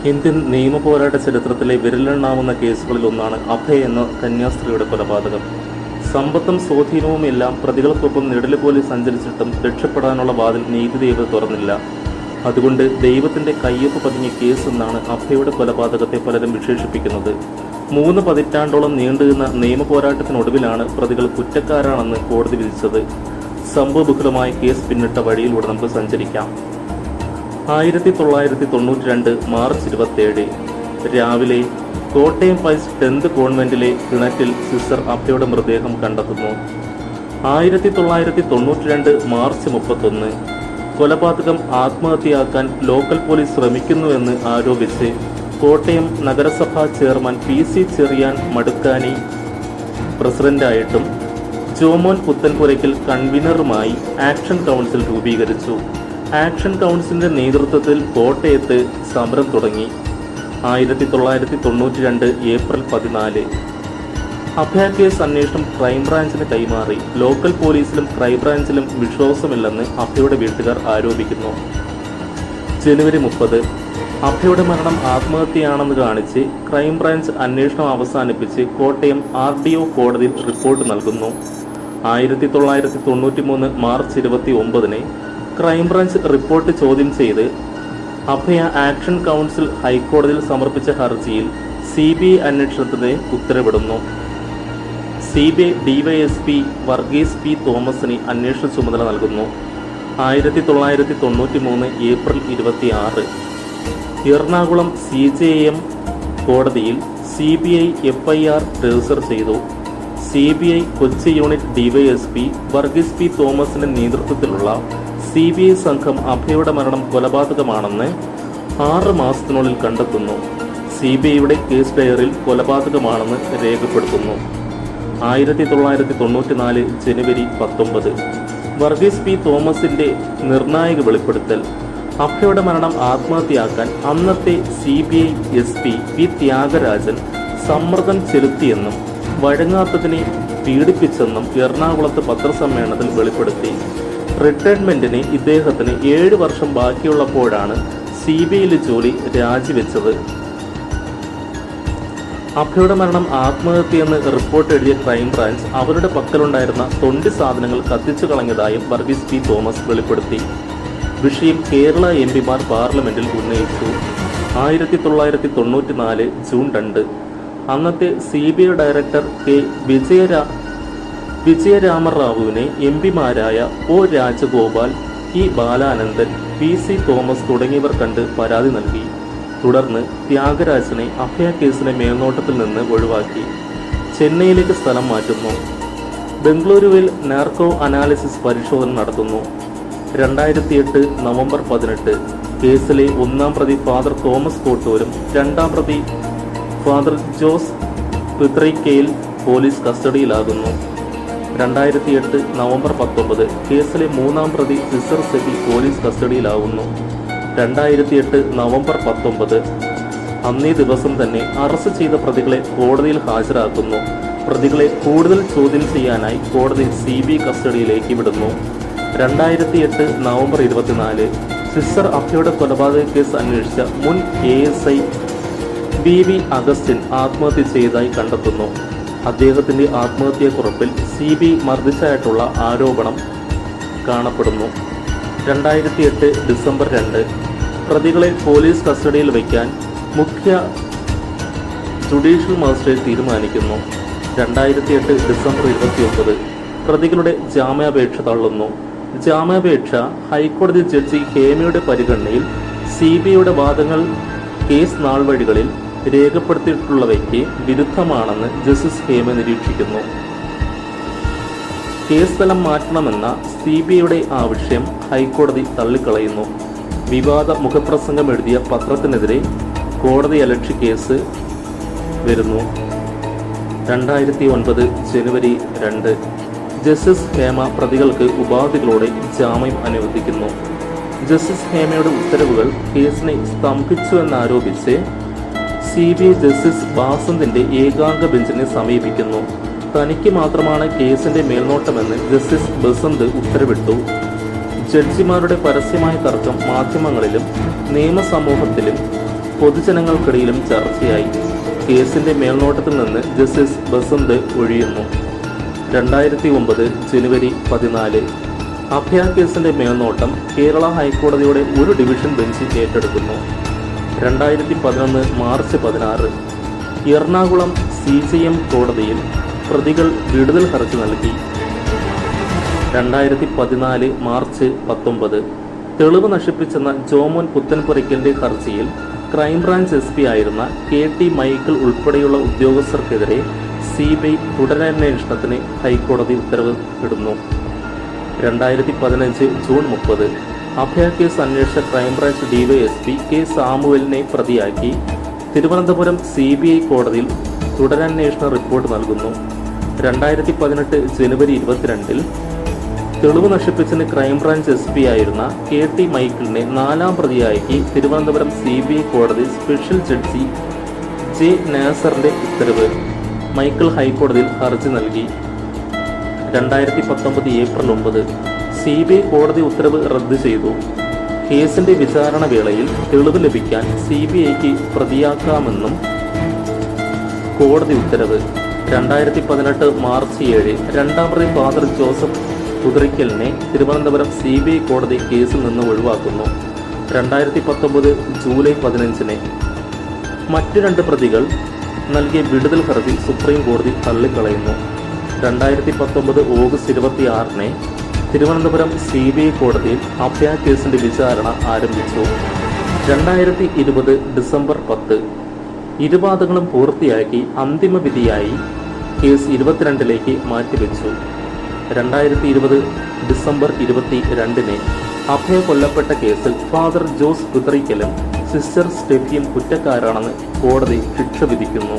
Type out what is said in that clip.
Indian നിയമ പോരാട്ട ചരിത്രത്തിലെ വിരലെണ്ണാവുന്ന കേസുകളിൽ ഒന്നാണ് അഭയ എന്ന കന്യാസ്ത്രീയുടെ കൊലപാതകം. സമ്പത്തും സ്വാധീനവും എല്ലാം പ്രതികൾക്കൊപ്പം നിഴലുപോലെ സഞ്ചരിച്ചിട്ടും രക്ഷപ്പെടാനുള്ള വാതിൽ നീതിദേവത തുറന്നില്ല. അതുകൊണ്ട് ദൈവത്തിന്റെ കയ്യൊപ്പ് പതിഞ്ഞ കേസ് എന്നാണ് അഭയയുടെ കൊലപാതകത്തെ പലരും വിശേഷിപ്പിക്കുന്നത്. 3 പതിറ്റാണ്ടോളം നീണ്ടുനിന്ന നിയമ പോരാട്ടത്തിനൊടുവിലാണ് പ്രതികൾ കുറ്റക്കാരാണെന്ന് കോടതി വിധിച്ചത്. സംഭവബഹുലമായ കേസ് പിന്നിട്ട വഴിയിലൂടെ നമുക്ക് സഞ്ചരിക്കാം. 1992 മാർച്ച് 27 രാവിലെ കോട്ടയം പൈസ് 10th കോൺവെന്റിലെ കിണറ്റിൽ സിസ്റ്റർ അഭയുടെ മൃതദേഹം കണ്ടെത്തുന്നു. 1992 മാർച്ച് 31 കൊലപാതകം ആത്മഹത്യയാക്കാൻ ലോക്കൽ പോലീസ് ശ്രമിക്കുന്നുവെന്ന് ആരോപിച്ച് കോട്ടയം നഗരസഭാ ചെയർമാൻ PC ചെറിയാൻ മടുക്കാനി പ്രസിഡന്റായിട്ടും ജോമോൻ പുത്തൻപുരയ്ക്കൽ കൺവീനറുമായി ആക്ഷൻ കൗൺസിൽ രൂപീകരിച്ചു. ആക്ഷൻ കൗൺസിലിന്റെ നേതൃത്വത്തിൽ കോട്ടയത്ത് സമരം തുടങ്ങി. 1992 ഏപ്രിൽ 14 അഭയ കേസ് അന്വേഷണം ക്രൈംബ്രാഞ്ചിന് കൈമാറി. ലോക്കൽ പോലീസിലും ക്രൈംബ്രാഞ്ചിലും വിശ്വാസമില്ലെന്ന് അഭയുടെ വീട്ടുകാർ ആരോപിക്കുന്നു. ജനുവരി 30 അഭയുടെ മരണം ആത്മഹത്യയാണെന്ന് കാണിച്ച് ക്രൈംബ്രാഞ്ച് അന്വേഷണം അവസാനിപ്പിച്ച് കോട്ടയം RDO കോടതിയിൽ റിപ്പോർട്ട് നൽകുന്നു. 1993 മാർച്ച് 29 ക്രൈംബ്രാഞ്ച് റിപ്പോർട്ട് ചോദ്യം ചെയ്ത് അഭയ ആക്ഷൻ കൗൺസിൽ ഹൈക്കോടതിയിൽ സമർപ്പിച്ച ഹർജിയിൽ CBI അന്വേഷണത്തിന് ഉത്തരവിടുന്നു. CBI DYSP Varghese P. തോമസിന് അന്വേഷണ ചുമതല നൽകുന്നു. 1993 ഏപ്രിൽ 26 എറണാകുളം CJM കോടതിയിൽ CBI FIR രജിസ്റ്റർ ചെയ്തു. CBI Kochi unit DYSP Varghese P. തോമസിന്റെ നേതൃത്വത്തിലുള്ള CBI സംഘം അഭയുടെ മരണം കൊലപാതകമാണെന്ന് 6 മാസത്തിനുള്ളിൽ കണ്ടെത്തുന്നു. CBIയുടെ കേസ് ഡയറിയിൽ കൊലപാതകമാണെന്ന് രേഖപ്പെടുത്തുന്നു. 1994 ജനുവരി 19 വർഗീസ് P. തോമസിന്റെ നിർണായക വെളിപ്പെടുത്തൽ. അഭയുടെ മരണം ആത്മഹത്യയാക്കാൻ അന്നത്തെ CBI SP P. ത്യാഗരാജൻ സമ്മർദ്ദം ചെലുത്തിയെന്നും വഴങ്ങാത്തതിനെ പീഡിപ്പിച്ചെന്നും എറണാകുളത്ത് പത്രസമ്മേളനത്തിൽ വെളിപ്പെടുത്തി. റിട്ടയർമെന്റിന് ഇദ്ദേഹത്തിന് 7 വർഷം ബാക്കിയുള്ളപ്പോഴാണ് CBIയിലെ ജോലി രാജിവെച്ചത്. അഭയുടെ മരണം ആത്മഹത്യയെന്ന് റിപ്പോർട്ട് എഴുതിയ ക്രൈംബ്രാഞ്ച് അവരുടെ പക്കലുണ്ടായിരുന്ന തൊണ്ടി സാധനങ്ങൾ കത്തിച്ചു കളഞ്ഞതായും വർഗീസ് P. തോമസ് വെളിപ്പെടുത്തി. വിഷയം കേരള MP മാർ പാർലമെന്റിൽ ഉന്നയിച്ചു. 1994 ജൂൺ 2 അന്നത്തെ CBI ഡയറക്ടർ K. വിജയരാമറാവുവിനെ MP മാരായ O. Rajagopal, E. Balanandan, PC Thomas തുടങ്ങിയവർ കണ്ട് പരാതി നൽകി. തുടർന്ന് ത്യാഗരാജനെ അഭയ കേസിലെ മേൽനോട്ടത്തിൽ നിന്ന് ഒഴിവാക്കി ചെന്നൈയിലേക്ക് സ്ഥലം മാറ്റുന്നു. ബംഗളൂരുവിൽ നാർക്കോ അനാലിസിസ് പരിശോധന നടത്തുന്നു. 2008 നവംബർ 18 കേസിലെ 1-ാം പ്രതി ഫാദർ തോമസ് കോട്ടൂരും 2-ാം പ്രതി ഫാദർ ജോസ് പിത്രയ്ക്കയിൽ പോലീസ് കസ്റ്റഡിയിലാകുന്നു. 2008 നവംബർ 19 കേസിലെ 3-ാം പ്രതി സിസ്റ്റർ സെബി പോലീസ് കസ്റ്റഡിയിലാകുന്നു. 2008 നവംബർ 19 അന്നേ ദിവസം തന്നെ അറസ്റ്റ് ചെയ്ത പ്രതികളെ കോടതിയിൽ ഹാജരാക്കുന്നു. പ്രതികളെ കൂടുതൽ ചോദ്യം ചെയ്യാനായി കോടതി CBI കസ്റ്റഡിയിലേക്ക് വിടുന്നു. 2008 നവംബർ 24 സിസ്റ്റർ അഭയുടെ കൊലപാതക കേസ് അന്വേഷിച്ച മുൻ ASI BV അഗസ്റ്റിൻ ആത്മഹത്യ ചെയ്തതായി കണ്ടെത്തുന്നു. അദ്ദേഹത്തിന്റെ ആത്മഹത്യാക്കുറിപ്പിൽ CBI മർദ്ദിച്ചായിട്ടുള്ള ആരോപണം കാണപ്പെടുന്നു. 2008 ഡിസംബർ 2 പ്രതികളെ പോലീസ് കസ്റ്റഡിയിൽ വയ്ക്കാൻ മുഖ്യ ജുഡീഷ്യൽ മജിസ്ട്രേറ്റ് തീരുമാനിക്കുന്നു. 2008 ഡിസംബർ 29 പ്രതികളുടെ ജാമ്യാപേക്ഷ തള്ളുന്നു. ജാമ്യാപേക്ഷ ഹൈക്കോടതി ജഡ്ജി ഹേമയുടെ പരിഗണനയിൽ CBIയുടെ വാദങ്ങൾ കേസ് നാൾവഴികളിൽ രേഖപ്പെടുത്തിയിട്ടുള്ളവയ്ക്ക് വിരുദ്ധമാണെന്ന് ജസ്റ്റിസ് ഹേമ നിരീക്ഷിക്കുന്നു. കേസ് സ്ഥലം മാറ്റണമെന്ന CBIയുടെ ആവശ്യം ഹൈക്കോടതി തള്ളിക്കളയുന്നു. വിവാദ മുഖപ്രസംഗം എഴുതിയ പത്രത്തിനെതിരെ കോടതിയലക്ഷ്യ കേസ് വരുന്നു. 2009 ജനുവരി 2 ജസ്റ്റിസ് ഹേമ പ്രതികൾക്ക് ഉപാധികളോടെ ജാമ്യം അനുവദിക്കുന്നു. ജസ്റ്റിസ് ഹേമയുടെ ഉത്തരവുകൾ കേസിനെ സ്തംഭിച്ചുവെന്നാരോപിച്ച് CBI ജസ്റ്റിസ് ബാസന്തിന്റെ ഏകാംഗ ബെഞ്ചിനെ സമീപിക്കുന്നു. തനിക്ക് മാത്രമാണ് കേസിന്റെ മേൽനോട്ടമെന്ന് ജസ്റ്റിസ് ബസന്ത് ഉത്തരവിട്ടു. ജഡ്ജിമാരുടെ പരസ്യമായ തർക്കം മാധ്യമങ്ങളിലും നിയമസമൂഹത്തിലും പൊതുജനങ്ങൾക്കിടയിലും ചർച്ചയായി. കേസിന്റെ മേൽനോട്ടത്തിൽ നിന്ന് ജസ്റ്റിസ് ബസന്ത് ഒഴിയുന്നു. 2009 ജനുവരി 14 അഭയ കേസിന്റെ മേൽനോട്ടം കേരള ഹൈക്കോടതിയുടെ ഒരു ഡിവിഷൻ ബെഞ്ച് ഏറ്റെടുക്കുന്നു. 2011 മാർച്ച് 16 എറണാകുളം CJM കോടതിയിൽ പ്രതികൾ വിടുതൽ ഹർജി നൽകി. 2014 മാർച്ച് 19 തെളിവ് നശിപ്പിച്ചെന്ന ജോമോൻ പുത്തൻപുരയ്ക്കലിന്റെ ഹർജിയിൽ ക്രൈംബ്രാഞ്ച് SP ആയിരുന്ന KT മൈക്കിൾ ഉൾപ്പെടെയുള്ള ഉദ്യോഗസ്ഥർക്കെതിരെ CBI തുടരന്വേഷണത്തിന് ഹൈക്കോടതി ഉത്തരവ് ഇടുന്നു. 2015 ജൂൺ 30 അഭയ കേസ് അന്വേഷിച്ച ക്രൈംബ്രാഞ്ച് DYSP K സാമുവലിനെ പ്രതിയാക്കി തിരുവനന്തപുരം CBI കോടതിയിൽ തുടരന്വേഷണ റിപ്പോർട്ട് നൽകുന്നു. 2018 ജനുവരി 22 തെളിവ് നശിപ്പിച്ചതിന് ക്രൈംബ്രാഞ്ച് SP ആയിരുന്ന KT മൈക്കിളിനെ 4ാം പ്രതിയാക്കി തിരുവനന്തപുരം CBI കോടതി സ്പെഷ്യൽ ജഡ്ജി J നാസറിന്റെ ഉത്തരവ്. മൈക്കിൾ ഹൈക്കോടതിയിൽ ഹർജി നൽകി. 2019 ഏപ്രിൽ 9 CBI കോടതി ഉത്തരവ് റദ്ദ് ചെയ്തു. കേസിന്റെ വിചാരണ വേളയിൽ തെളിവ് ലഭിക്കാൻ CBIക്ക് പ്രതിയാക്കാമെന്നും കോടതി ഉത്തരവ്. 2018 മാർച്ച് 7 2ാം പ്രതി ഫാദർ ജോസഫ് കുതിരയ്ക്കലിനെ തിരുവനന്തപുരം CBI കോടതി കേസിൽ നിന്ന് ഒഴിവാക്കുന്നു. 2019 ജൂലൈ 15 മറ്റു 2 പ്രതികൾ നൽകിയ വിടുതൽ ഹർജി സുപ്രീം കോടതി തള്ളിക്കളയുന്നു. 2019 ഓഗസ്റ്റ് 26 തിരുവനന്തപുരം CBI കോടതിയിൽ അഭയ കേസിന്റെ വിചാരണ ആരംഭിച്ചു. 2020 ഡിസംബർ 10 ഇരുവാദങ്ങളും പൂർത്തിയാക്കി അന്തിമ വിധിയായി കേസ് 22ലേക്ക് മാറ്റിവെച്ചു. 2020 ഡിസംബർ 22 അഭയ കൊല്ലപ്പെട്ട കേസിൽ ഫാദർ ജോസ് കുതിരയ്ക്കലും സിസ്റ്റർ സ്റ്റെഫിയും കുറ്റക്കാരാണെന്ന് കോടതി ശിക്ഷ വിധിക്കുന്നു.